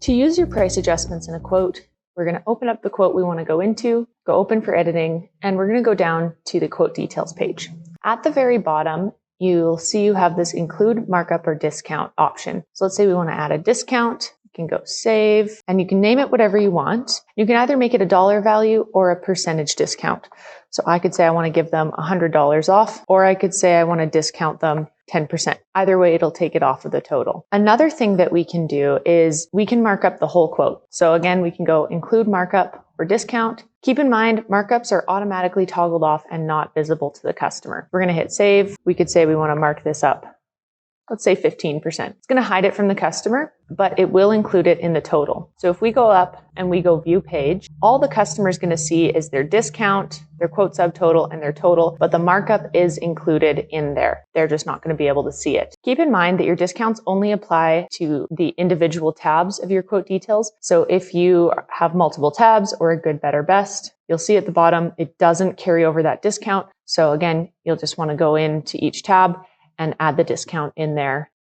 To use your price adjustments in a quote, we're going to open up the quote we want to go into, go open for editing, and we're going to go down to the quote details page. At the very bottom, you'll see you have this include markup or discount option. So let's say we want to add a discount. You can go save, and you can name it whatever you want. You can either make it a dollar value or a percentage discount. So I could say I want to give them $100 off, or I could say I want to discount them 10%. Either way, it'll take it off of the total. Another thing that we can do is we can mark up the whole quote. So again, we can go include markup or discount. Keep in mind, markups are automatically toggled off and not visible to the customer. We're going to hit save. We could say we want to mark this up. Let's say 15%. It's going to hide it from the customer, but it will include it in the total. So if we go up and we go view page, all the customer is going to see is their discount, their quote subtotal, and their total, but the markup is included in there. They're just not going to be able to see it. Keep in mind that your discounts only apply to the individual tabs of your quote details. So if you have multiple tabs or a good, better, best, you'll see at the bottom, it doesn't carry over that discount. So again, you'll just want to go into each tab and add the discount in there